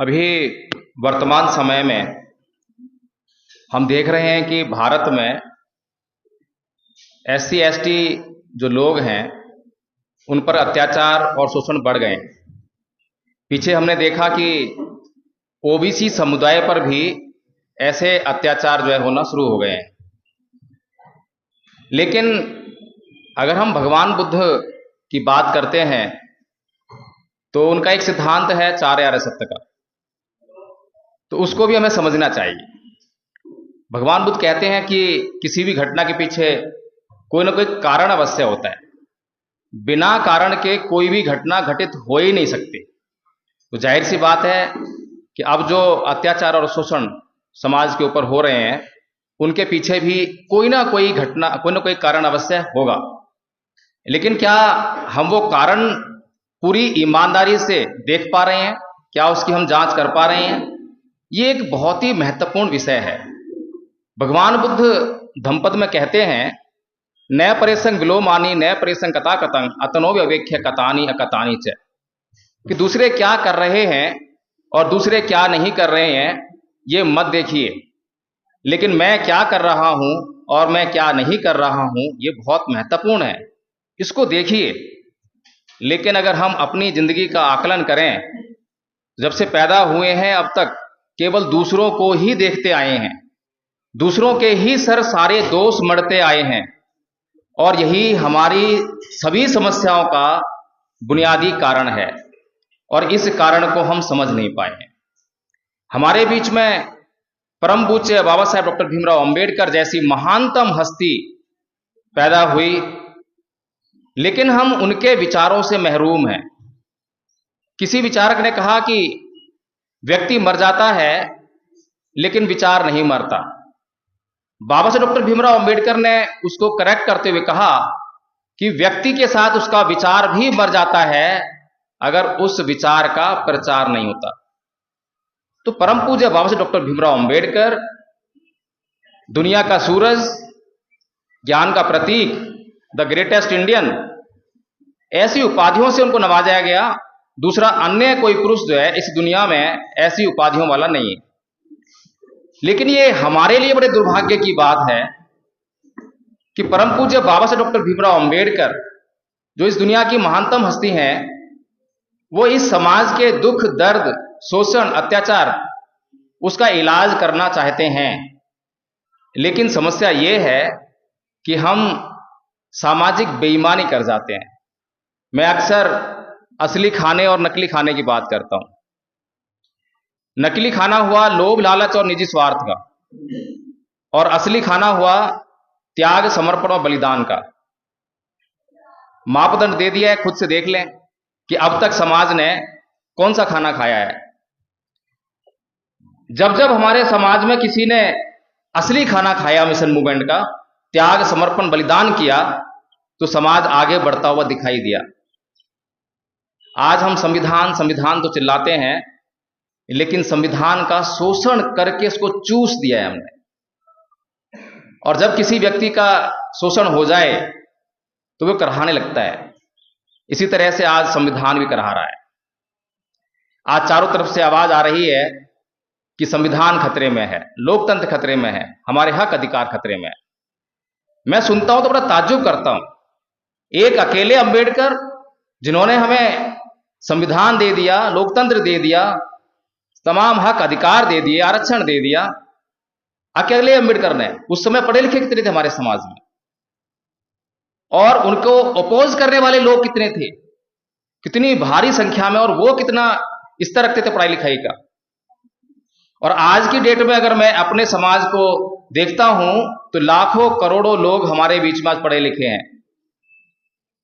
अभी वर्तमान समय में हम देख रहे हैं कि भारत में SC ST जो लोग हैं उन पर अत्याचार और शोषण बढ़ गए। पीछे हमने देखा कि OBC समुदाय पर भी ऐसे अत्याचार जो है होना शुरू हो गए हैं। लेकिन अगर हम भगवान बुद्ध की बात करते हैं तो उनका एक सिद्धांत है 4 आर्य सत्य का, तो उसको भी हमें समझना चाहिए। भगवान बुद्ध कहते हैं कि किसी भी घटना के पीछे कोई ना कोई कारण अवश्य होता है। बिना कारण के कोई भी घटना घटित हो ही नहीं सकती। तो जाहिर सी बात है कि अब जो अत्याचार और शोषण समाज के ऊपर हो रहे हैं उनके पीछे भी कोई ना कोई घटना, कोई ना कोई कारण अवश्य होगा। लेकिन क्या हम वो कारण पूरी ईमानदारी से देख पा रहे हैं? क्या उसकी हम जांच कर पा रहे हैं? ये एक बहुत ही महत्वपूर्ण विषय है। भगवान बुद्ध धम्मपद में कहते हैं, न परेसंग विलोमानी न परेसंग कथा कतंग अतनो व्यवेख्य कतानी अकतानी च, कि दूसरे क्या कर रहे हैं और दूसरे क्या नहीं कर रहे हैं ये मत देखिए, लेकिन मैं क्या कर रहा हूं और मैं क्या नहीं कर रहा हूं ये बहुत महत्वपूर्ण है, इसको देखिए। लेकिन अगर हम अपनी जिंदगी का आकलन करें, जब से पैदा हुए हैं अब तक केवल दूसरों को ही देखते आए हैं, दूसरों के ही सर सारे दोष मढ़ते आए हैं, और यही हमारी सभी समस्याओं का बुनियादी कारण है। और इस कारण को हम समझ नहीं पाए हैं। हमारे बीच में परम पूज्य बाबा साहेब डॉक्टर भीमराव अंबेडकर जैसी महानतम हस्ती पैदा हुई, लेकिन हम उनके विचारों से महरूम हैं। किसी विचारक ने कहा कि व्यक्ति मर जाता है लेकिन विचार नहीं मरता। बाबा साहेब डॉक्टर भीमराव अंबेडकर ने उसको करेक्ट करते हुए कहा कि व्यक्ति के साथ उसका विचार भी मर जाता है अगर उस विचार का प्रचार नहीं होता। तो परम पूज्य बाबा साहेब डॉक्टर भीमराव अंबेडकर दुनिया का सूरज, ज्ञान का प्रतीक, द ग्रेटेस्ट इंडियन, ऐसी उपाधियों से उनको नवाजा गया। दूसरा अन्य कोई पुरुष जो है इस दुनिया में ऐसी उपाधियों वाला नहीं है। लेकिन ये हमारे लिए बड़े दुर्भाग्य की बात है कि परम पूज्य बाबा साहेब डॉक्टर भीमराव अंबेडकर जो इस दुनिया की महानतम हस्ती हैं, वो इस समाज के दुख, दर्द, शोषण, अत्याचार उसका इलाज करना चाहते हैं। लेकिन समस्या ये है कि हम सामाजिक बेईमानी कर जाते हैं। मैं अक्सर असली खाने और नकली खाने की बात करता हूं। नकली खाना हुआ लोभ, लालच और निजी स्वार्थ का, और असली खाना हुआ त्याग, समर्पण और बलिदान का। मापदंड दे दिया है, खुद से देख लें कि अब तक समाज ने कौन सा खाना खाया है। जब जब हमारे समाज में किसी ने असली खाना खाया, मिशन मूवमेंट का, त्याग, समर्पण, बलिदान किया, तो समाज आगे बढ़ता हुआ दिखाई दिया। आज हम संविधान संविधान तो चिल्लाते हैं, लेकिन संविधान का शोषण करके उसको चूस दिया है हमने। और जब किसी व्यक्ति का शोषण हो जाए तो वो कराहने लगता है। इसी तरह से आज संविधान भी कराह रहा है। आज चारों तरफ से आवाज आ रही है कि संविधान खतरे में है, लोकतंत्र खतरे में है, हमारे हक अधिकार खतरे में है। मैं सुनता हूं तो बड़ा ताज्जुब करता हूं। एक अकेले अंबेडकर जिन्होंने हमें संविधान दे दिया, लोकतंत्र दे दिया, तमाम हक अधिकार दे दिए, आरक्षण दे दिया, अकेले अंबेडकर ने। उस समय पढ़े लिखे कितने थे हमारे समाज में, और उनको अपोज करने वाले लोग कितने थे, कितनी भारी संख्या में, और वो कितना स्तर रखते थे पढ़ाई लिखाई का। और आज की डेट में अगर मैं अपने समाज को देखता हूं तो लाखों करोड़ों लोग हमारे बीच में आज पढ़े लिखे हैं।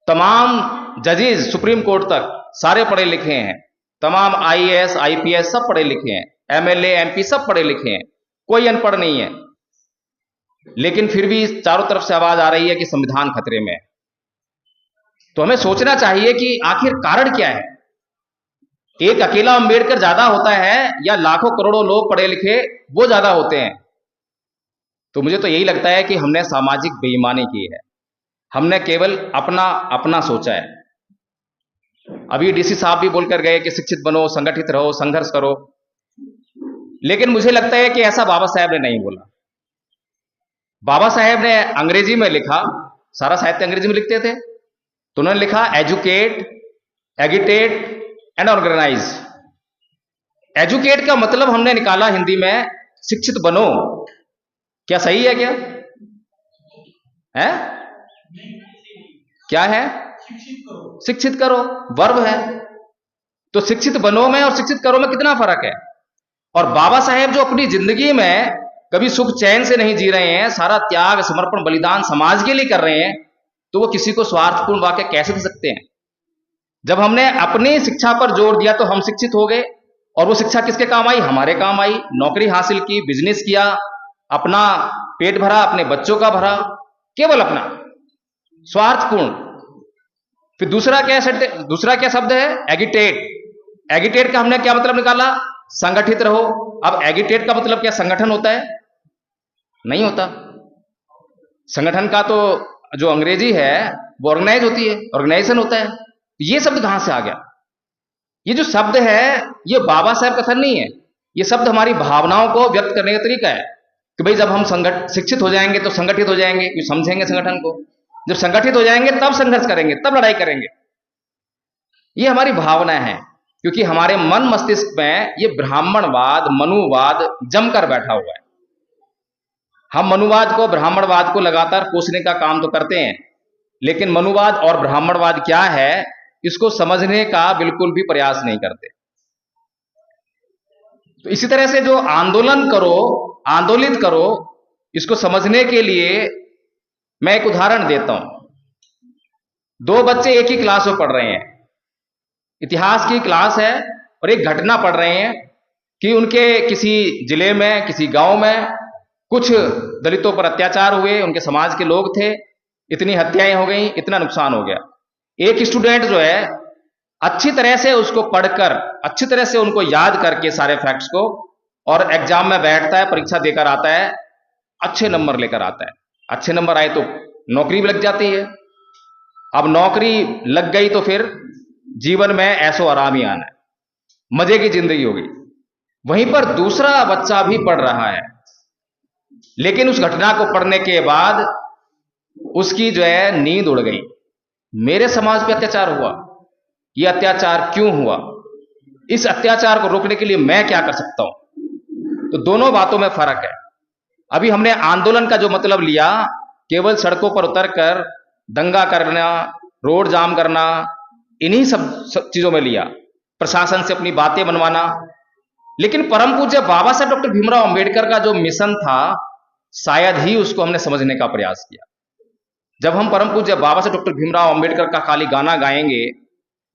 तमाम जजेस सुप्रीम कोर्ट तक सारे पढ़े लिखे हैं, तमाम IAS IPS सब पढ़े लिखे हैं, MLA MP सब पढ़े लिखे हैं, कोई अनपढ़ नहीं है। लेकिन फिर भी चारों तरफ से आवाज आ रही है कि संविधान खतरे में है। तो हमें सोचना चाहिए कि आखिर कारण क्या है। एक अकेला अंबेडकर ज्यादा होता है या लाखों करोड़ों लोग पढ़े लिखे वो ज्यादा होते हैं? तो मुझे तो यही लगता है कि हमने सामाजिक बेईमानी की है। हमने केवल अपना अपना सोचा है। अभी DC साहब भी बोलकर गए कि शिक्षित बनो, संगठित रहो, संघर्ष करो। लेकिन मुझे लगता है कि ऐसा बाबा साहेब ने नहीं बोला। बाबा साहेब ने अंग्रेजी में लिखा, सारा साहित्य अंग्रेजी में लिखते थे, तो उन्होंने लिखा एजुकेट, एगिटेट एंड ऑर्गेनाइज। एजुकेट का मतलब हमने निकाला हिंदी में शिक्षित बनो। क्या सही है क्या है? क्या है? शिक्षित करो, वर्ब है। तो शिक्षित बनो में और शिक्षित करो में कितना फर्क है। और बाबा साहेब जो अपनी जिंदगी में कभी सुख चैन से नहीं जी रहे हैं, सारा त्याग समर्पण बलिदान समाज के लिए कर रहे हैं, तो वो किसी को स्वार्थपूर्ण वाक्य कैसे दे सकते हैं? जब हमने अपनी शिक्षा पर जोर दिया तो हम शिक्षित हो गए, और वो शिक्षा किसके काम आई? हमारे काम आई। नौकरी हासिल की, बिजनेस किया, अपना पेट भरा, अपने बच्चों का भरा, केवल अपना, स्वार्थपूर्ण। फिर दूसरा क्या शब्द है? एगिटेट। एगिटेट का हमने क्या मतलब निकाला? संगठित रहो। अब एगिटेट का मतलब क्या संगठन होता है? नहीं होता। संगठन का तो जो अंग्रेजी है वो ऑर्गेनाइज होती है, ऑर्गेनाइजेशन होता है। ये शब्द कहां से आ गया? ये जो शब्द है ये बाबा साहेब कथन नहीं है, ये शब्द हमारी भावनाओं को व्यक्त करने का तरीका है कि भाई जब हम शिक्षित हो जाएंगे तो संगठित हो जाएंगे, क्यों समझेंगे संगठन को। जब संगठित हो जाएंगे तब संघर्ष करेंगे, तब लड़ाई करेंगे। ये हमारी भावना है, क्योंकि हमारे मन मस्तिष्क में ये ब्राह्मणवाद, मनुवाद जमकर बैठा हुआ है। हम मनुवाद को, ब्राह्मणवाद को लगातार कोसने का काम तो करते हैं, लेकिन मनुवाद और ब्राह्मणवाद क्या है इसको समझने का बिल्कुल भी प्रयास नहीं करते। तो इसी तरह से जो आंदोलन करो, आंदोलित करो, इसको समझने के लिए मैं एक उदाहरण देता हूं। दो बच्चे एक ही क्लास में पढ़ रहे हैं, इतिहास की क्लास है, और एक घटना पढ़ रहे हैं कि उनके किसी जिले में, किसी गांव में कुछ दलितों पर अत्याचार हुए, उनके समाज के लोग थे, इतनी हत्याएं हो गई, इतना नुकसान हो गया। एक स्टूडेंट जो है अच्छी तरह से उसको पढ़कर, अच्छी तरह से उनको याद करके सारे फैक्ट्स को, और एग्जाम में बैठता है, परीक्षा देकर आता है, अच्छे नंबर लेकर आता है। अच्छे नंबर आए तो नौकरी भी लग जाती है। अब नौकरी लग गई तो फिर जीवन में ऐसो आराम ही आना है, मजे की जिंदगी होगी। वहीं पर दूसरा बच्चा भी पढ़ रहा है, लेकिन उस घटना को पढ़ने के बाद उसकी जो है नींद उड़ गई। मेरे समाज पे अत्याचार हुआ, ये अत्याचार क्यों हुआ, इस अत्याचार को रोकने के लिए मैं क्या कर सकता हूं। तो दोनों बातों में फर्क है। अभी हमने आंदोलन का जो मतलब लिया, केवल सड़कों पर उतरकर दंगा करना, रोड जाम करना, इन्हीं सब चीजों में लिया, प्रशासन से अपनी बातें बनवाना। लेकिन परम पूज्य बाबा साहब डॉक्टर भीमराव अंबेडकर का जो मिशन था, शायद ही उसको हमने समझने का प्रयास किया। जब हम परम पूज्य बाबा साहब डॉक्टर भीमराव अंबेडकर का खाली गाना गाएंगे,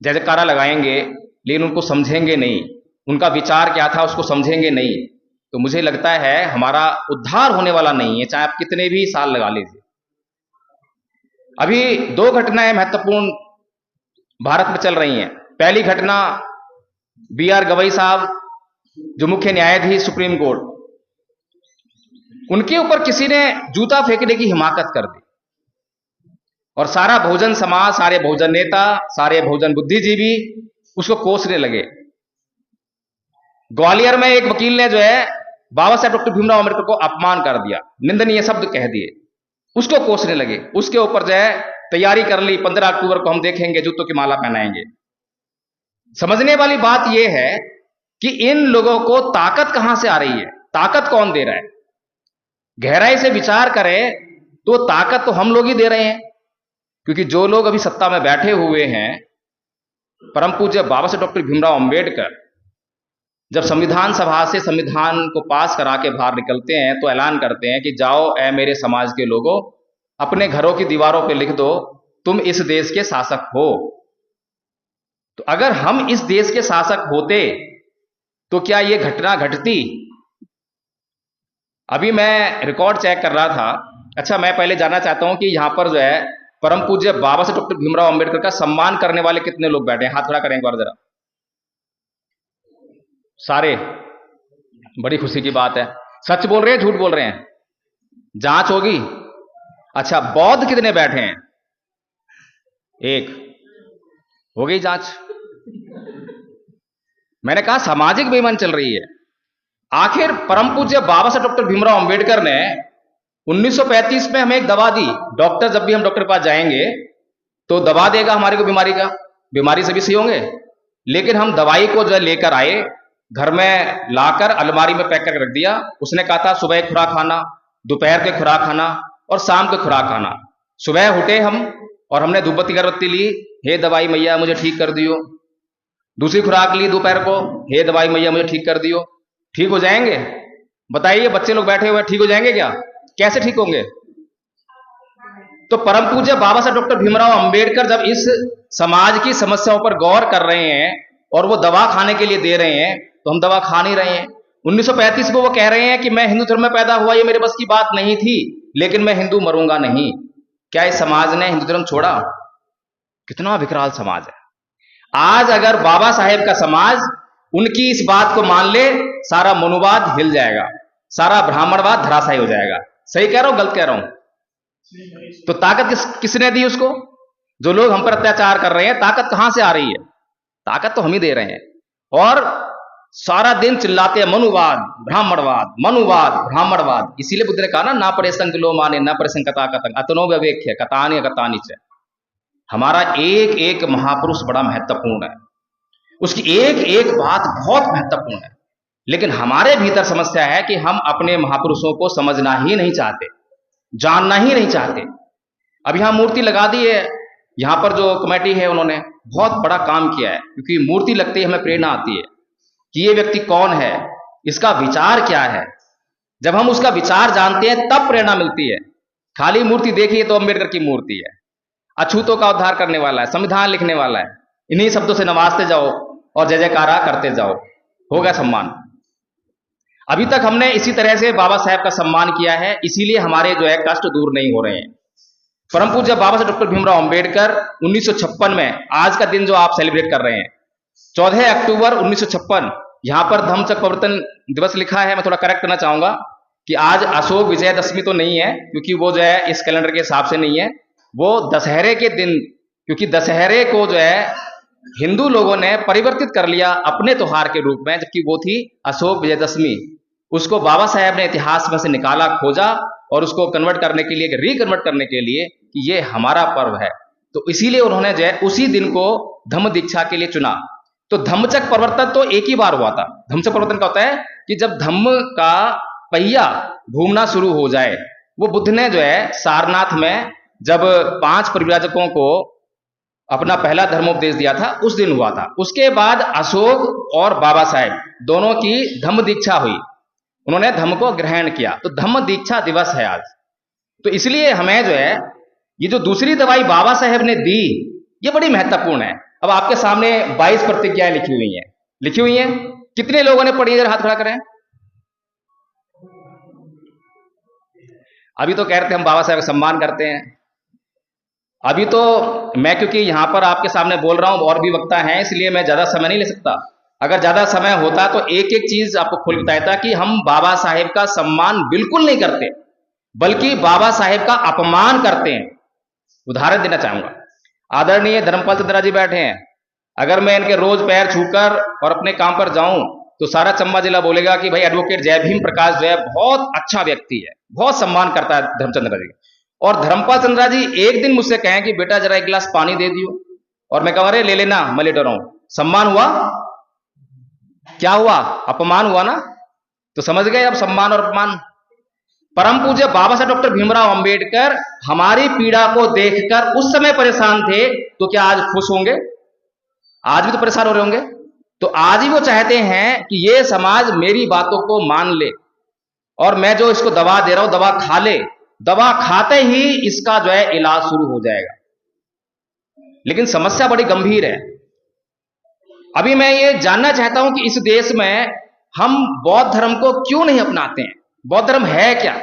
जय जयकारा लगाएंगे, लेकिन उनको समझेंगे नहीं, उनका विचार क्या था उसको समझेंगे नहीं, तो मुझे लगता है हमारा उद्धार होने वाला नहीं है, चाहे आप कितने भी साल लगा लीजिए। अभी दो घटनाएं महत्वपूर्ण भारत में चल रही हैं। पहली घटना BR गवई साहब, जो मुख्य न्यायाधीश सुप्रीम कोर्ट, उनके ऊपर किसी ने जूता फेंकने की हिमाकत कर दी, और सारा बहुजन समाज, सारे बहुजन नेता, सारे बहुजन बुद्धिजीवी उसको कोसने लगे। ग्वालियर में एक वकील ने जो है बाबा साहेब डॉक्टर भीमराव अम्बेडकर को अपमान कर दिया, निंदनीय शब्द कह दिए, उसको कोसने लगे। उसके ऊपर जो है तैयारी कर ली, 15 अक्टूबर को हम देखेंगे, जूतों की माला पहनाएंगे। समझने वाली बात यह है कि इन लोगों को ताकत कहां से आ रही है, ताकत कौन दे रहा है। गहराई से विचार करें तो ताकत तो हम लोग ही दे रहे हैं, क्योंकि जो लोग अभी सत्ता में बैठे हुए हैं, परम पूज्य बाबा साहेब डॉक्टर भीमराव अंबेडकर जब संविधान सभा से संविधान को पास करा के बाहर निकलते हैं तो ऐलान करते हैं कि जाओ ऐ मेरे समाज के लोगों, अपने घरों की दीवारों पर लिख दो तुम इस देश के शासक हो। तो अगर हम इस देश के शासक होते तो क्या यह घटना घटती? अभी मैं रिकॉर्ड चेक कर रहा था। अच्छा, मैं पहले जानना चाहता हूं कि यहां पर जो है परम पूज्य बाबा साहेब डॉक्टर भीमराव अंबेडकर का सम्मान करने वाले कितने लोग बैठे हैं? हाथ खड़ा करें एक बार जरा। सारे? बड़ी खुशी की बात है। सच बोल रहे हैं, झूठ बोल रहे हैं? जांच होगी। अच्छा, बौद्ध कितने बैठे हैं? एक। हो गई जांच। मैंने कहा सामाजिक बेईमान चल रही है। आखिर परम पूज्य बाबा साहब डॉक्टर भीमराव अंबेडकर ने 1935 में हमें एक दवा दी। डॉक्टर, जब भी हम डॉक्टर के पास जाएंगे तो दवा देगा हमारे को बीमारी का, बीमारी से भी सही होंगे। लेकिन हम दवाई को जो है लेकर आए, घर में लाकर अलमारी में पैक करके रख दिया। उसने कहा था सुबह खुराक खाना, दोपहर के खुराक खाना और शाम के खुराक खाना। सुबह उठे हम और हमने धूपबत्ती अगरबत्ती ली, हे दवाई मैया मुझे ठीक कर दियो। दूसरी खुराक ली दोपहर को, हे दवाई मैया मुझे ठीक कर दियो। ठीक हो जाएंगे? बताइए, बच्चे लोग बैठे हुए ठीक हो जाएंगे क्या? कैसे ठीक होंगे? तो परम पूज्य बाबा साहब डॉक्टर भीमराव अंबेडकर जब इस समाज की समस्याओं पर गौर कर रहे हैं और वो दवा खाने के लिए दे रहे हैं, तो हम दवा खा नहीं रहे हैं। 1935 में वो कह रहे हैं कि मैं हिंदू धर्म में पैदा हुआ, ये मेरे बस की बात नहीं थी, लेकिन मैं हिंदू मरूंगा नहीं। क्या इस समाज ने हिंदू धर्म छोड़ा? कितना विकराल समाज है। आज अगर बाबा साहेब का समाज उनकी इस बात को मान ले, सारा मनुवाद हिल जाएगा, सारा ब्राह्मणवाद धराशायी हो जाएगा। सही कह रहा हूं, गलत कह रहा हूं? तो ताकत किसने दी उसको? जो लोग हम पर अत्याचार कर रहे हैं, ताकत कहां से आ रही है? ताकत तो हम ही दे रहे हैं। और सारा दिन चिल्लाते हैं मनुवाद, ब्राह्मणवाद, मनुवाद, ब्राह्मणवाद। इसीलिए बुद्ध ने कहा ना परे संकलो माने न परे संकता कतंग अतनो व्यवेक्य कतानि कतानि च। हमारा एक एक महापुरुष बड़ा महत्वपूर्ण है, उसकी एक एक बात बहुत महत्वपूर्ण है। लेकिन हमारे भीतर समस्या है कि हम अपने महापुरुषों को समझना ही नहीं चाहते, जानना ही नहीं चाहते। अब यहां मूर्ति लगा दी है, यहां पर जो कमेटी है उन्होंने बहुत बड़ा काम किया है, क्योंकि मूर्ति लगती है हमें प्रेरणा आती है कि ये व्यक्ति कौन है, इसका विचार क्या है। जब हम उसका विचार जानते हैं तब प्रेरणा मिलती है। खाली मूर्ति देखिए तो अंबेडकर की मूर्ति है, अछूतों का उद्धार करने वाला है, संविधान लिखने वाला है। इन्हीं शब्दों से नवाजते जाओ और जय जयकारा करते जाओ, होगा सम्मान। अभी तक हमने इसी तरह से बाबा साहेब का सम्मान किया है, इसीलिए हमारे जो है कष्ट दूर नहीं हो रहे हैं। परम पूज्य बाबा साहेब डॉक्टर भीमराव अंबेडकर 1956 में, आज का दिन जो आप सेलिब्रेट कर रहे हैं 14 अक्टूबर 1956, यहां पर धम्मचक्र प्रवर्तन दिवस लिखा है। मैं थोड़ा करेक्ट करना चाहूंगा कि आज अशोक विजयदशमी तो नहीं है, क्योंकि वो जो है इस कैलेंडर के हिसाब से नहीं है, वो दशहरे के दिन, क्योंकि दशहरे को जो है हिंदू लोगों ने परिवर्तित कर लिया अपने त्योहार के रूप में, जबकि वो थी अशोक विजयदशमी। उसको बाबा साहेब ने इतिहास में से निकाला, खोजा और उसको कन्वर्ट करने के लिए, रिकन्वर्ट करने के लिए कि ये हमारा पर्व है। तो इसीलिए उन्होंने जो है उसी दिन को धम्म दीक्षा के लिए चुना। तो धम्मचक्र प्रवर्तन तो एक ही बार हुआ था। धम्मचक्र प्रवर्तन का होता है कि जब धम्म का पहिया घूमना शुरू हो जाए, वो बुद्ध ने जो है सारनाथ में जब 5 परिव्राजकों को अपना पहला धर्मोपदेश दिया था, उस दिन हुआ था। उसके बाद अशोक और बाबा साहेब दोनों की धम्म दीक्षा हुई, उन्होंने धम्म को ग्रहण किया। तो धम्म दीक्षा दिवस है आज। तो इसलिए हमें जो है ये जो दूसरी दवाई बाबा साहेब ने दी, ये बड़ी महत्वपूर्ण है। अब आपके सामने 22 प्रतिज्ञाएं लिखी हुई हैं। कितने लोगों ने पढ़ी? हाथ खड़ा करें। अभी तो कह रहे थे हम बाबा साहेब का सम्मान करते हैं। अभी तो मैं, क्योंकि यहां पर आपके सामने बोल रहा हूं, और भी वक्ता हैं, इसलिए मैं ज्यादा समय नहीं ले सकता। अगर ज्यादा समय होता तो एक एक चीज आपको खुल बताता कि हम बाबा साहेब का सम्मान बिल्कुल नहीं करते, बल्कि बाबा साहेब का अपमान करते हैं। उदाहरण देना चाहूंगा। आदरणीय धर्मपाल चंद्रा जी बैठे हैं, अगर मैं इनके रोज पैर छूकर और अपने काम पर जाऊं तो सारा चंबा जिला बोलेगा कि भाई एडवोकेट जय भीम प्रकाश जो है बहुत अच्छा व्यक्ति है, बहुत सम्मान करता है धर्मचंद्रा जी। और धर्मपाल चंद्रा जी एक दिन मुझसे कहें कि बेटा जरा एक गिलास पानी दे दियो, और मैं कहूं अरे ले लेना, मैं लेट रहा हूं। सम्मान हुआ? क्या हुआ? अपमान हुआ ना। तो समझ गए अब सम्मान और अपमान। परम पूज्य बाबा साहब डॉक्टर भीमराव अंबेडकर हमारी पीड़ा को देखकर उस समय परेशान थे, तो क्या आज खुश होंगे? आज भी तो परेशान हो रहे होंगे। तो आज ही वो चाहते हैं कि ये समाज मेरी बातों को मान ले, और मैं जो इसको दवा दे रहा हूं दवा खा ले। दवा खाते ही इसका जो है इलाज शुरू हो जाएगा। लेकिन समस्या बड़ी गंभीर है। अभी मैं ये जानना चाहता हूं कि इस देश में हम बौद्ध धर्म को क्यों नहीं अपनाते हैं? बौद्ध धर्म है क्या?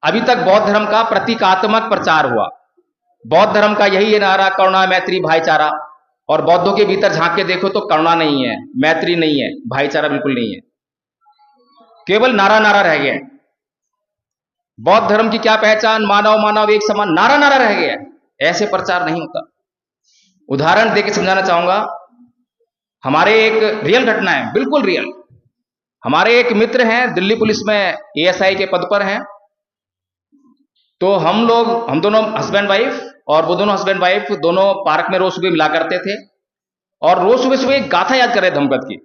अभी तक बौद्ध धर्म का प्रतीकात्मक प्रचार हुआ। बौद्ध धर्म का यही है नारा, करुणा मैत्री भाईचारा। और बौद्धों के भीतर झांक के देखो तो करुणा नहीं है, मैत्री नहीं है, भाईचारा बिल्कुल नहीं है, केवल नारा नारा रह गया। बौद्ध धर्म की क्या पहचान? मानव मानव एक समान, नारा नारा रह गया। ऐसे प्रचार नहीं होता। उदाहरण देकर समझाना चाहूंगा। हमारे एक रियल घटना है, बिल्कुल रियल। हमारे एक मित्र हैं, दिल्ली पुलिस में एएसआई के पद पर हैं। तो हम दोनों हस्बैंड वाइफ, और वो दोनों हस्बैंड वाइफ दोनों पार्क में रोज सुबह मिला करते थे, और रोज सुबह सुबह एक गाथा याद कर रहे थे धम्मपद की।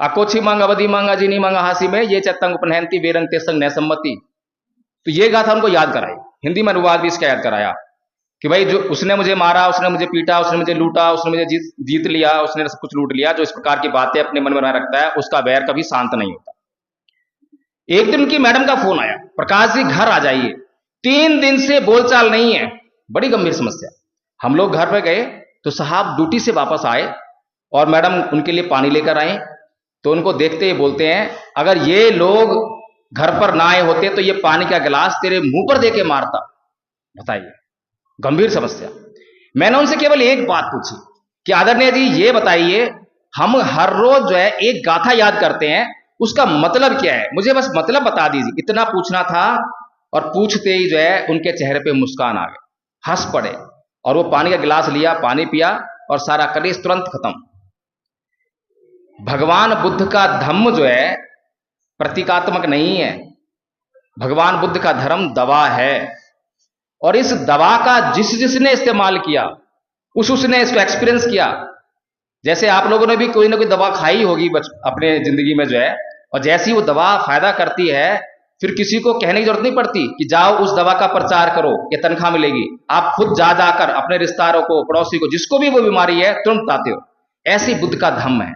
अकोछी मांग अवधि मांगा जिनी मांगा हासी में ये चतंग उपनहंती वेरंग तेसंग नैसम्मति। तो ये गाथा उनको याद कराई, हिंदी में अनुवाद भी इसका याद कराया कि भाई जो उसने मुझे मारा, उसने मुझे पीटा, उसने मुझे लूटा, उसने मुझे जीत लिया, उसने सब कुछ लूट लिया, जो इस प्रकार की बातें अपने मन में बनाए रखता है उसका वैर कभी शांत नहीं होता। एक दिन उनकी मैडम का फोन आया, प्रकाश जी घर आ जाइए, 3 दिन से बोलचाल नहीं है, बड़ी गंभीर समस्या। हम लोग घर पे गए तो साहब ड्यूटी से वापस आए और मैडम उनके लिए पानी लेकर आए। तो उनको देखते ही बोलते हैं, अगर ये लोग घर पर ना आए होते तो ये पानी का गिलास तेरे मुंह पर देके मारता। बताइए, गंभीर समस्या। मैंने उनसे केवल एक बात पूछी कि आदरणीय जी ये बताइए, हम हर रोज जो है एक गाथा याद करते हैं, उसका मतलब क्या है, मुझे बस मतलब बता दीजिए। इतना पूछना था और पूछते ही जो है उनके चेहरे पे मुस्कान आ गई, हंस पड़े और वो पानी का गिलास लिया, पानी पिया और सारा कलेश तुरंत खत्म। भगवान बुद्ध का धम्म जो है प्रतीकात्मक नहीं है, भगवान बुद्ध का धर्म दवा है, और इस दवा का जिसने इस्तेमाल किया उसने इसको एक्सपीरियंस किया। जैसे आप लोगों ने भी कोई ना कोई दवा खाई होगी अपने जिंदगी में जो है, और जैसी वो दवा फायदा करती है फिर किसी को कहने की जरूरत नहीं पड़ती कि जाओ उस दवा का प्रचार करो या तनख्वाह मिलेगी। आप खुद जा जाकर अपने रिश्तेदारों को, पड़ोसी को, जिसको भी वो बीमारी है तुरंत बताते हो। ऐसी बुद्ध का धम्म है।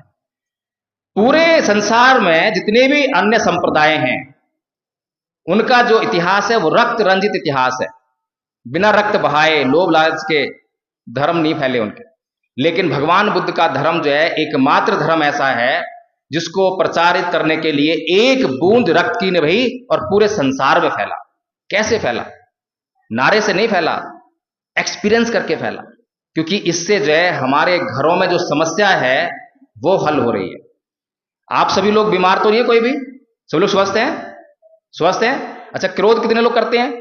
पूरे संसार में जितने भी अन्य संप्रदाय हैं उनका जो इतिहास है वो रक्त रंजित इतिहास है, बिना रक्त बहाए लोभ लालच के धर्म नहीं फैले उनके। लेकिन भगवान बुद्ध का धर्म जो है एकमात्र धर्म ऐसा है जिसको प्रचारित करने के लिए एक बूंद रक्त की नहीं बही और पूरे संसार में फैला। कैसे फैला? नारे से नहीं फैला, एक्सपीरियंस करके फैला। क्योंकि इससे जो है हमारे घरों में जो समस्या है वो हल हो रही है। आप सभी लोग बीमार तो नहीं है कोई भी? सभी लोग स्वस्थ हैं? स्वस्थ हैं? अच्छा, क्रोध कितने लोग करते हैं?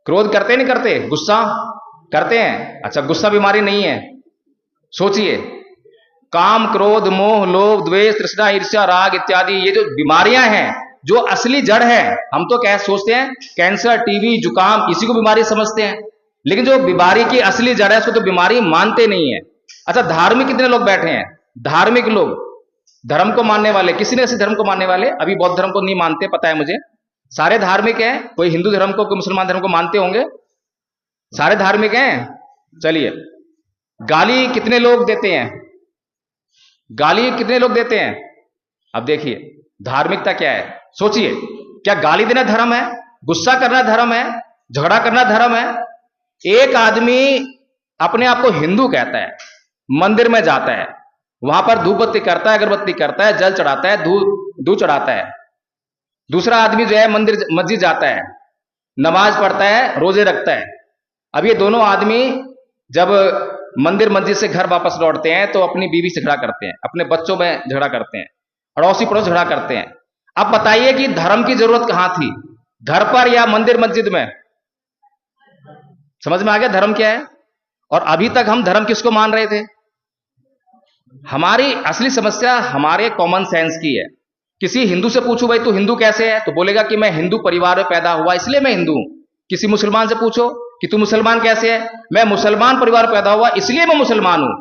क्रोध करते नहीं करते? गुस्सा करते हैं? अच्छा, गुस्सा बीमारी नहीं है। सोचिए, काम, क्रोध, मोह, लोभ, द्वेष, तृष्णा, ईर्ष्या, राग इत्यादि ये जो बीमारियां हैं, जो असली जड़ है, हम तो क्या सोचते हैं कैंसर, टीबी, जुकाम, इसी को बीमारी समझते हैं, लेकिन जो बीमारी की असली जड़ है उसको तो बीमारी मानते नहीं है। अच्छा, धार्मिक कितने लोग बैठे हैं? धार्मिक लोग, धर्म को मानने वाले, किसी न किसी धर्म को मानने वाले, अभी बौद्ध धर्म को नहीं मानते पता है मुझे, सारे धार्मिक हैं। कोई हिंदू धर्म को, कोई मुसलमान धर्म को मानते होंगे, सारे धार्मिक हैं। चलिए, गाली कितने लोग देते हैं? गाली कितने लोग देते हैं? अब देखिए धार्मिकता क्या है, सोचिए, क्या गाली देना धर्म है? गुस्सा करना धर्म है? झगड़ा करना धर्म है? एक आदमी अपने आप को हिंदू कहता है, मंदिर में जाता है, वहां पर धूप बत्ती करता है, अगरबत्ती करता है, जल चढ़ाता है, दूध चढ़ाता है। दूसरा आदमी जो है मंदिर मस्जिद जाता है, नमाज पढ़ता है, रोजे रखता है। अब ये दोनों आदमी जब मंदिर मस्जिद से घर वापस लौटते हैं तो अपनी बीवी से झगड़ा करते हैं, अपने बच्चों में झगड़ा करते हैं, अड़ोसी पड़ोस झगड़ा करते हैं। अब बताइए कि धर्म की जरूरत कहां थी, घर पर या मंदिर मस्जिद में? समझ में आ गया धर्म क्या है? और अभी तक हम धर्म किसको मान रहे थे? हमारी असली समस्या हमारे कॉमन सेंस की है। किसी हिंदू से पूछो भाई तू हिंदू कैसे है, तो बोलेगा कि मैं हिंदू परिवार में पैदा हुआ इसलिए मैं हिंदू हूं। किसी मुसलमान से पूछो कि तू मुसलमान कैसे है, मैं मुसलमान परिवार पैदा हुआ इसलिए मैं मुसलमान हूं।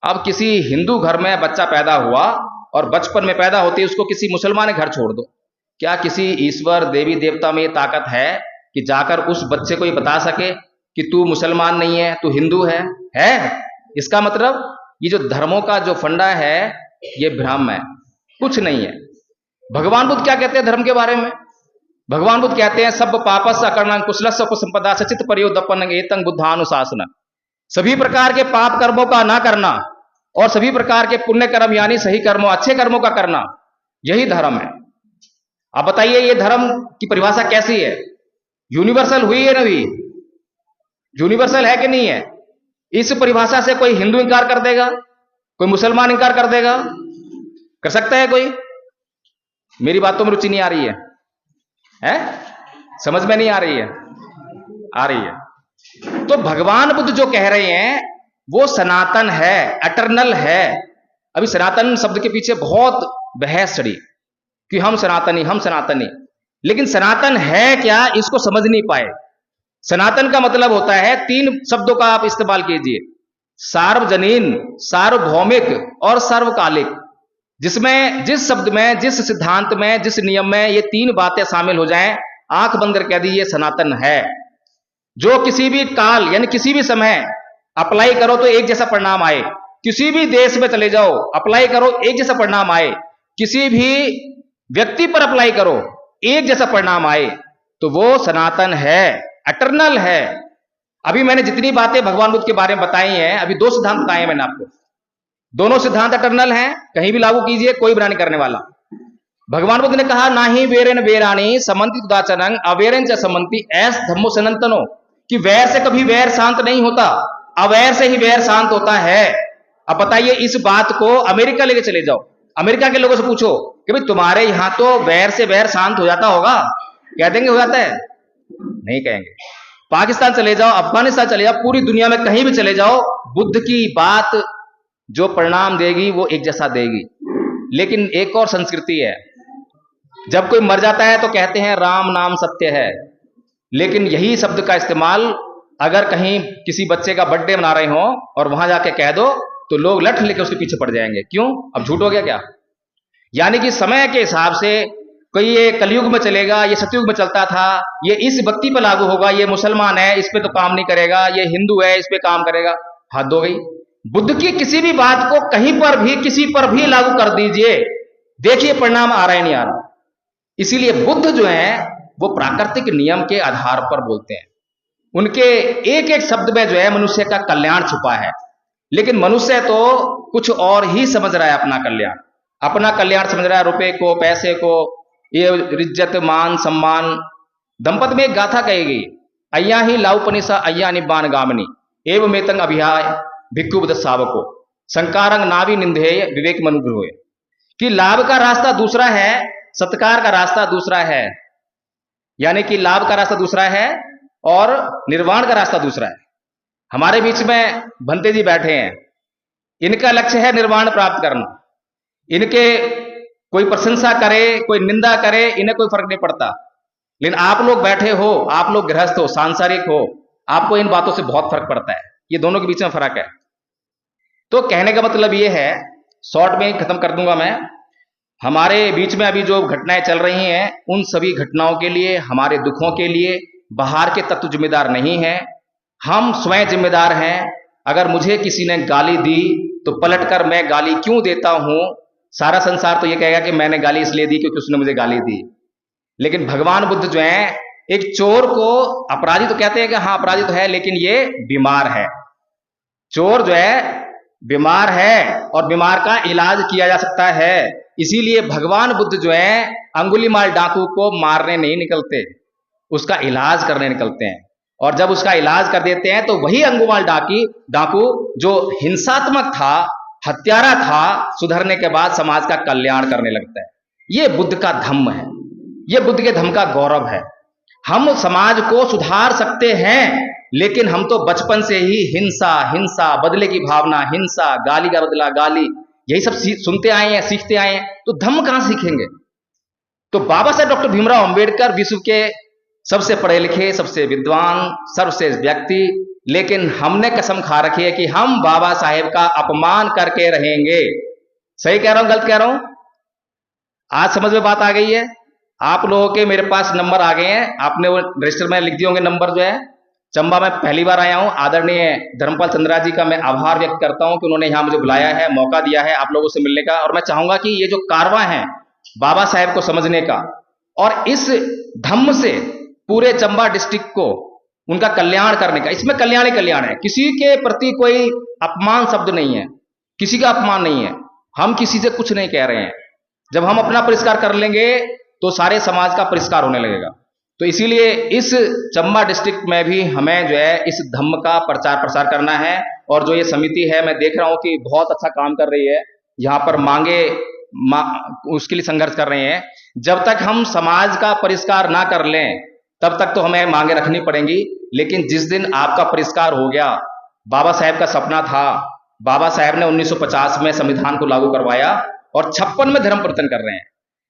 अब किसी हिंदू घर में बच्चा पैदा हुआ और बचपन में पैदा होते ही उसको किसी मुसलमान के घर छोड़ दो, क्या किसी ईश्वर देवी देवता में ये ताकत है कि जाकर उस बच्चे को ये बता सके कि तू मुसलमान नहीं है, तू हिंदू है? इसका मतलब ये जो धर्मों का जो फंडा है ये भ्रम है, कुछ नहीं है। भगवान बुद्ध क्या कहते हैं धर्म के बारे में? भगवान बुद्ध कहते हैं सब पापस अकर्णं कुशलस्य उपसंपदा सचित पर्योदपन्न एतं बुद्धानुशासन। सभी प्रकार के पाप कर्मों का ना करना और सभी प्रकार के पुण्य कर्म यानी सही कर्मों, अच्छे कर्मों का करना, यही धर्म है। अब बताइए ये धर्म की परिभाषा कैसी है? यूनिवर्सल हुई है ना? हुई? यूनिवर्सल है कि नहीं है? इस परिभाषा से कोई हिंदू इंकार कर देगा, कोई मुसलमान इंकार कर देगा? कर सकता है कोई? मेरी बातों में रुचि नहीं आ रही है? समझ में नहीं आ रही है? आ रही है। तो भगवान बुद्ध जो कह रहे हैं वो सनातन है, एटर्नल है। अभी सनातन शब्द के पीछे बहुत बहस चढ़ी कि हम सनातनी, हम सनातनी। लेकिन सनातन है क्या, इसको समझ नहीं पाए। सनातन का मतलब होता है, 3 शब्दों का आप इस्तेमाल कीजिए, सार्वजनीन, सार्वभौमिक और सर्वकालिक। जिसमें, जिस शब्द में, जिस सिद्धांत में, जिस नियम में ये 3 बातें शामिल हो जाएं, आंख बंद कर कह दी ये सनातन है। जो किसी भी काल यानी किसी भी समय अप्लाई करो तो एक जैसा परिणाम आए, किसी भी देश में चले जाओ अप्लाई करो एक जैसा परिणाम आए, किसी भी व्यक्ति पर अप्लाई करो एक जैसा परिणाम आए, तो वो सनातन है, एटर्नल है। अभी मैंने जितनी बातें भगवान बुद्ध के बारे में बताई हैं, अभी 2 सिद्धांत बताए हैं मैंने आपको, दोनों सिद्धांत एटर्नल हैं, कहीं भी लागू कीजिए, कोई बुरा नहीं करने वाला। भगवान बुद्ध ने कहा, ना ही वेरेन वेराणी समन्ति तुदाचनंग अवेरन च समन्ति ऐस धम्मो सनातनो, कि वैर से कभी वैर शांत नहीं होता, अवैर से ही वैर शांत होता है। अब बताइए, इस बात को अमेरिका लेके चले जाओ, अमेरिका के लोगों से पूछो कि भाई तुम्हारे यहां तो वैर से वैर शांत हो जाता होगा, कह देंगे हो जाता है? नहीं कहेंगे। पाकिस्तान चले जाओ, अफगानिस्तान चले जाओ, पूरी दुनिया में कहीं भी चले जाओ, बुद्ध की बात जो परिणाम देगी वो एक जैसा देगी। लेकिन एक और संस्कृति है, जब कोई मर जाता है तो कहते हैं राम नाम सत्य है, लेकिन यही शब्द का इस्तेमाल अगर कहीं किसी बच्चे का बर्थडे मना रहे हो और वहां जाके कह दो तो लोग लठ लेके उसके पीछे पड़ जाएंगे। क्यों? अब झूठ हो गया क्या? यानी कि समय के हिसाब से कोई ये कलयुग में चलेगा, ये सतयुग में चलता था, ये इस व्यक्ति पर लागू होगा, ये मुसलमान है इस पे तो काम नहीं करेगा, ये हिंदू है इस पे काम करेगा। हद हो गई। बुद्ध की किसी भी बात को कहीं पर भी किसी पर भी लागू कर दीजिए, देखिए परिणाम आ रहा है नहीं आ रहा। इसीलिए बुद्ध जो है वो प्राकृतिक नियम के आधार पर बोलते हैं। उनके एक एक शब्द में जो है मनुष्य का कल्याण छुपा है, लेकिन मनुष्य तो कुछ और ही समझ रहा है। अपना कल्याण समझ रहा है, रुपए को, पैसे को, ये इज्जत मान सम्मान। दंपत में एक गाथा कही गई, अय्या ही लाउपनिसा अय्या निब्बान गामनी एवं मेतंग अभिहाय भिक्खु बुद्ध सावको संकारंग नावी निंदेय विवेक मनुग्रह, कि लाभ का रास्ता दूसरा है, सत्कार का रास्ता दूसरा है। यानी कि लाभ का रास्ता दूसरा है और निर्वाण का रास्ता दूसरा है। हमारे बीच में भंते जी बैठे हैं, इनका लक्ष्य है निर्वाण प्राप्त करना। इनके कोई प्रशंसा करे, कोई निंदा करे, इन्हें कोई फर्क नहीं पड़ता। लेकिन आप लोग बैठे हो, आप लोग गृहस्थ हो, सांसारिक हो, आपको इन बातों से बहुत फर्क पड़ता है। ये दोनों के बीच में फर्क है। तो कहने का मतलब ये है, शॉर्ट में खत्म कर दूंगा मैं, हमारे बीच में अभी जो घटनाएं चल रही हैं, उन सभी घटनाओं के लिए, हमारे दुखों के लिए बाहर के तत्व जिम्मेदार नहीं है, हम स्वयं जिम्मेदार हैं। अगर मुझे किसी ने गाली दी तो पलटकर मैं गाली क्यों देता हूं, सारा संसार तो ये कहेगा कि मैंने गाली इसलिए दी क्योंकि उसने मुझे गाली दी। लेकिन भगवान बुद्ध जो है, एक चोर को अपराधी तो कहते हैं कि हाँ अपराधी तो है, लेकिन ये बीमार है। चोर जो है बीमार है और बीमार का इलाज किया जा सकता है। इसीलिए भगवान बुद्ध जो है अंगुलीमाल डाकू को मारने नहीं निकलते, उसका इलाज करने निकलते हैं। और जब उसका इलाज कर देते हैं तो वही अंगुलीमाल डाकू जो हिंसात्मक था, हत्यारा था, सुधरने के बाद समाज का कल्याण करने लगता है। ये बुद्ध का धम्म है, ये बुद्ध के धम्म का गौरव है। हम समाज को सुधार सकते हैं, लेकिन हम तो बचपन से ही हिंसा, बदले की भावना, हिंसा, गाली का बदला गाली, यही सब सुनते आए हैं, सीखते आए हैं, तो धम्म कहां सीखेंगे? तो बाबा साहेब डॉक्टर भीमराव अंबेडकर विश्व के सबसे पढ़े लिखे, सबसे विद्वान, सर्वश्रेष्ठ व्यक्ति, लेकिन हमने कसम खा रखी है कि हम बाबा साहेब का अपमान करके रहेंगे। सही कह रहा हूं, गलत कह रहा हूं? आज समझ में बात आ गई है? आप लोगों के मेरे पास नंबर आ गए हैं, आपने वो रजिस्टर में लिख दिए होंगे नंबर जो है। चंबा में पहली बार आया हूं, आदरणीय धर्मपाल चंद्रा जी का मैं आभार व्यक्त करता हूं कि उन्होंने यहां मुझे बुलाया है, मौका दिया है आप लोगों से मिलने का। और मैं चाहूंगा कि ये जो कारवां है बाबा साहेब को समझने का और इस धम्म से पूरे चंबा डिस्ट्रिक्ट को उनका कल्याण करने का, इसमें कल्याण ही कल्याण है। किसी के प्रति कोई अपमान शब्द नहीं है, किसी का अपमान नहीं है, हम किसी से कुछ नहीं कह रहे हैं। जब हम अपना परिष्कार कर लेंगे तो सारे समाज का परिष्कार होने लगेगा। तो इसीलिए इस चंबा डिस्ट्रिक्ट में भी हमें जो है इस धम्म का प्रचार प्रसार करना है। और जो ये समिति है, मैं देख रहा हूं कि बहुत अच्छा काम कर रही है, यहाँ पर उसके लिए संघर्ष कर रहे हैं। जब तक हम समाज का परिष्कार ना कर लें तब तक तो हमें मांगे रखनी पड़ेंगी। लेकिन जिस दिन आपका परिष्कार हो गया, बाबा साहेब का सपना था, बाबा साहेब ने 1950 में संविधान को लागू करवाया और 56 में धर्म परिवर्तन कर रहे हैं।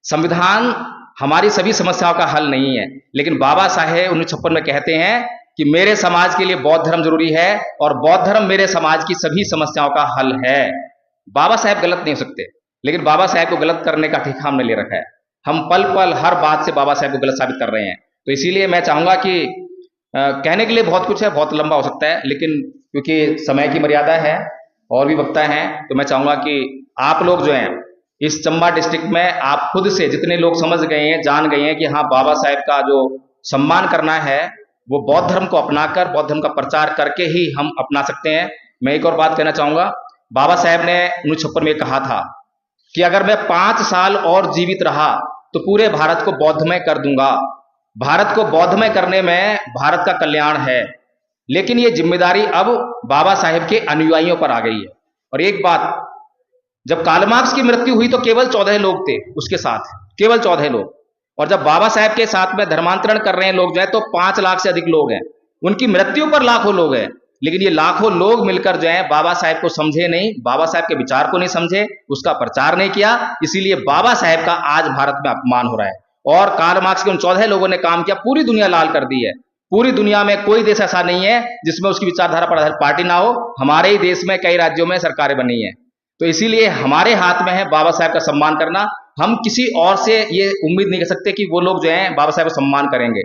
संविधान हमारी सभी समस्याओं का हल नहीं है, लेकिन बाबा साहेब 1956 में कहते हैं कि मेरे समाज के लिए बौद्ध धर्म जरूरी है और बौद्ध धर्म मेरे समाज की सभी समस्याओं का हल है। बाबा साहेब गलत नहीं हो सकते, लेकिन बाबा साहेब को गलत करने का ठेका हमने ले रखा है। हम पल पल हर बात से बाबा साहेब को गलत साबित कर रहे हैं। तो इसीलिए मैं चाहूंगा कि कहने के लिए बहुत कुछ है, बहुत लंबा हो सकता है, लेकिन क्योंकि समय की मर्यादा है और भी वक्ता हैं, तो मैं चाहूंगा कि आप लोग जो हैं इस चंबा डिस्ट्रिक्ट में आप खुद से जितने लोग समझ गए हैं, जान गए हैं कि हाँ बाबा साहेब का जो सम्मान करना है वो बौद्ध धर्म को अपनाकर, बौद्ध धर्म का प्रचार करके ही हम अपना सकते हैं। मैं एक और बात कहना चाहूंगा, बाबा साहेब ने 1956 में कहा था कि अगर मैं 5 साल और जीवित रहा तो पूरे भारत को बौद्धमय कर दूंगा। भारत को बौद्धमय करने में भारत का कल्याण है, लेकिन ये जिम्मेदारी अब बाबा साहेब के अनुयायियों पर आ गई है। और एक बात, जब कार्ल मार्क्स की मृत्यु हुई तो केवल 14 लोग थे उसके साथ, केवल 14 लोग, और जब बाबा साहेब के साथ में धर्मांतरण कर रहे हैं लोग जो है तो 5 लाख से अधिक लोग हैं। उनकी मृत्यु पर लाखों लोग हैं, लेकिन ये लाखों लोग मिलकर जो है बाबा साहेब को समझे नहीं, बाबा साहेब के विचार को नहीं समझे, उसका प्रचार नहीं किया। इसीलिए बाबा साहेब का आज भारत में अपमान हो रहा है। और कार्ल मार्क्स के उन 14 लोगों ने काम किया, पूरी दुनिया लाल कर दी है। पूरी दुनिया में कोई देश ऐसा नहीं है जिसमें उसकी विचारधारा पर आधारित पार्टी ना हो। हमारे ही देश में कई राज्यों में सरकारें बनी है। तो इसीलिए हमारे हाथ में है बाबा साहेब का सम्मान करना। हम किसी और से ये उम्मीद नहीं कर सकते कि वो लोग जो हैं बाबा साहेब का सम्मान करेंगे।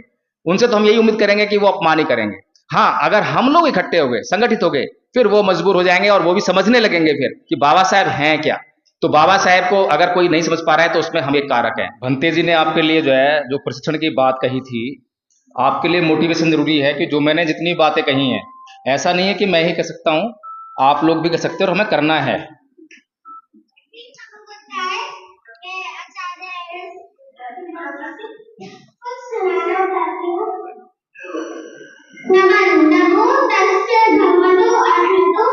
उनसे तो हम यही उम्मीद करेंगे कि वो अपमान ही करेंगे। हाँ, अगर हम लोग इकट्ठे हो गए, संगठित हो गए, फिर वो मजबूर हो जाएंगे और वो भी समझने लगेंगे फिर कि बाबा साहेब हैं क्या। तो बाबा साहेब को अगर कोई नहीं समझ पा रहा है तो उसमें हम एक कारक है। भंते जी ने आपके लिए जो है जो प्रशिक्षण की बात कही थी, आपके लिए मोटिवेशन जरूरी है कि जो मैंने जितनी बातें कही हैं, ऐसा नहीं है कि मैं ही कर सकता हूं, आप लोग भी कर सकते हैं और हमें करना है। नमो तस्य भगवतो अरहतो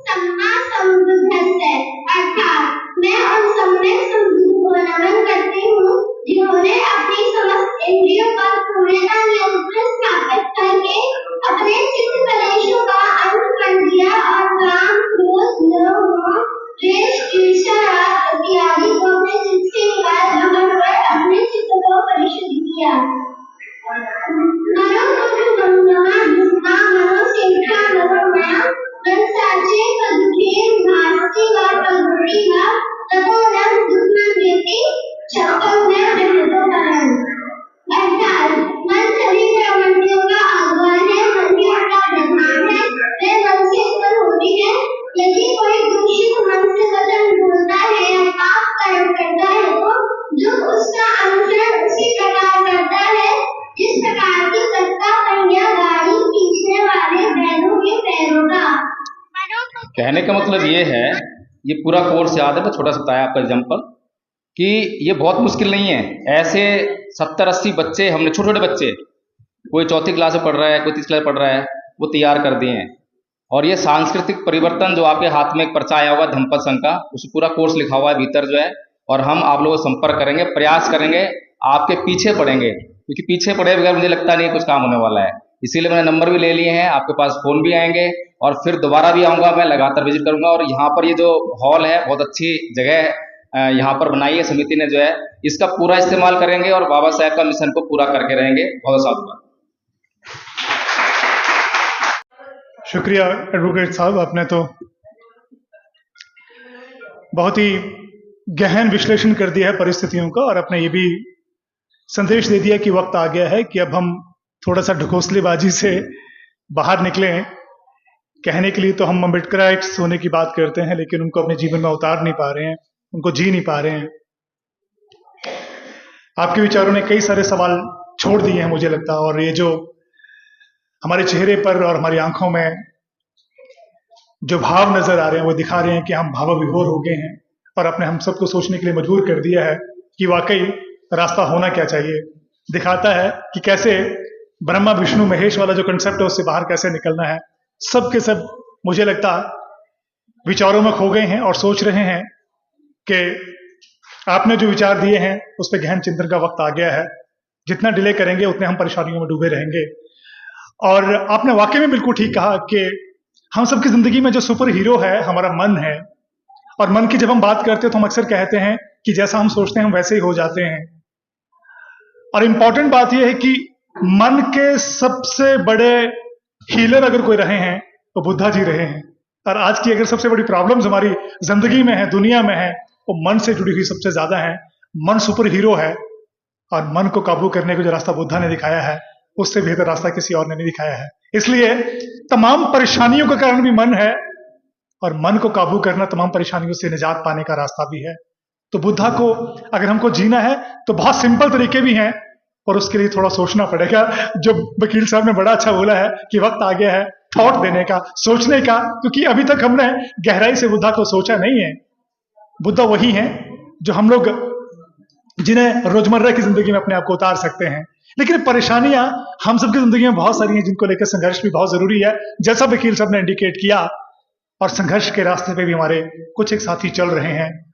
सम्मा संबुद्धस्य। अर्थात मैं उन सम्यक संबुद्ध को नमन करती हूँ जिन्होंने अपनी समस्त इंद्रियों पर पूर्णता नियंत्रण स्थापित करके अपने चित्त कलेशों का अंत कर दिया और काम, क्रोध, लोभ, द्वेष, ईर्ष्या, राग इत्यादि को अपने चित्त से निकाल भगवान अपने चित्त को परिशुद्ध किया। यदि कोई दूषित मन से वचन बोलता है या पाप कर्म करता है तो जो उसका अनुसरण उसी प्रकार करता है जिस प्रकार की सत्ता पहिया गाड़ी खींचने वाले बैलों के पैरों का। कहने का मतलब ये है, ये पूरा कोर्स याद है, तो छोटा सा बताया आपका एग्जाम्पल कि ये बहुत मुश्किल नहीं है। ऐसे 70-80 बच्चे हमने, छोटे छोटे बच्चे, कोई 4th क्लास में पढ़ रहा है, कोई 3rd क्लास में पढ़ रहा है, वो तैयार कर दिए हैं। और ये सांस्कृतिक परिवर्तन जो आपके हाथ में एक पर्चा आया होगा धम्मपद संघ का, उस पूरा कोर्स लिखा हुआ है भीतर जो है। और हम आप लोगों को संपर्क करेंगे, प्रयास करेंगे, आपके पीछे पड़ेंगे, क्योंकि पीछे पड़े बगैर मुझे लगता नहीं कुछ काम होने वाला है। इसीलिए मैंने नंबर भी ले लिए हैं, आपके पास फोन भी आएंगे और फिर दोबारा भी आऊँगा, मैं लगातार विजिट करूँगा। और यहाँ पर ये जो हॉल है बहुत अच्छी जगह यहाँ पर बनाई है समिति ने जो है, इसका पूरा इस्तेमाल करेंगे और बाबा साहेब का मिशन को पूरा करके रहेंगे। बहुत साधुवाद। शुक्रिया एडवोकेट साहब, आपने तो बहुत ही गहन विश्लेषण कर दिया है परिस्थितियों का और आपने ये भी संदेश दे दिया कि वक्त आ गया है कि अब हम थोड़ा सा ढकोसलेबाजी से बाहर निकलें। कहने के लिए तो हम अम्बेडकराइट्स होने की बात करते हैं, लेकिन उनको अपने जीवन में उतार नहीं पा रहे हैं, उनको जी नहीं पा रहे हैं। आपके विचारों ने कई सारे सवाल छोड़ दिए हैं मुझे लगता है, और ये जो हमारे चेहरे पर और हमारी आंखों में जो भाव नजर आ रहे हैं वो दिखा रहे हैं कि हम भावविभोर हो गए हैं और अपने हम सबको सोचने के लिए मजबूर कर दिया है कि वाकई रास्ता होना क्या चाहिए। दिखाता है कि कैसे ब्रह्मा विष्णु महेश वाला जो कंसेप्ट है उससे बाहर कैसे निकलना है। सब के सब मुझे लगता विचारों में खो गए हैं और सोच रहे हैं कि आपने जो विचार दिए हैं उस पर गहन चिंतन का वक्त आ गया है। जितना डिले करेंगे उतने हम परेशानियों में डूबे रहेंगे। और आपने वाकई में बिल्कुल ठीक कहा कि हम सबकी जिंदगी में जो सुपर हीरो है हमारा मन है, और मन की जब हम बात करते हैं तो हम अक्सर कहते हैं कि जैसा हम सोचते हैं हम वैसे ही हो जाते हैं। और इंपॉर्टेंट बात यह है कि मन के सबसे बड़े हीलर अगर कोई रहे हैं तो बुद्धा जी रहे हैं। और आज की अगर सबसे बड़ी प्रॉब्लम्स हमारी जिंदगी में है, दुनिया में है, वो मन से जुड़ी हुई सबसे ज्यादा है। मन सुपर हीरो है और मन को काबू करने का जो रास्ता बुद्धा ने दिखाया है उससे बेहतर रास्ता किसी और ने नहीं दिखाया है। इसलिए तमाम परेशानियों का कारण भी मन है और मन को काबू करना तमाम परेशानियों से निजात पाने का रास्ता भी है। तो बुद्धा को अगर हमको जीना है तो बहुत सिंपल तरीके भी हैं और उसके लिए थोड़ा सोचना पड़ेगा। जो वकील साहब ने बड़ा अच्छा बोला है कि वक्त आ गया है थॉट देने का, सोचने का, क्योंकि अभी तक हमने गहराई से बुद्धा को सोचा नहीं है। बुद्धा वही हैं जो हम लोग जिन्हें रोजमर्रा की जिंदगी में अपने आप को उतार सकते हैं। लेकिन परेशानियां हम सबकी जिंदगी में बहुत सारी हैं जिनको लेकर संघर्ष भी बहुत जरूरी है, जैसा वकील साहब ने इंडिकेट किया। और संघर्ष के रास्ते पे भी हमारे कुछ एक साथी चल रहे हैं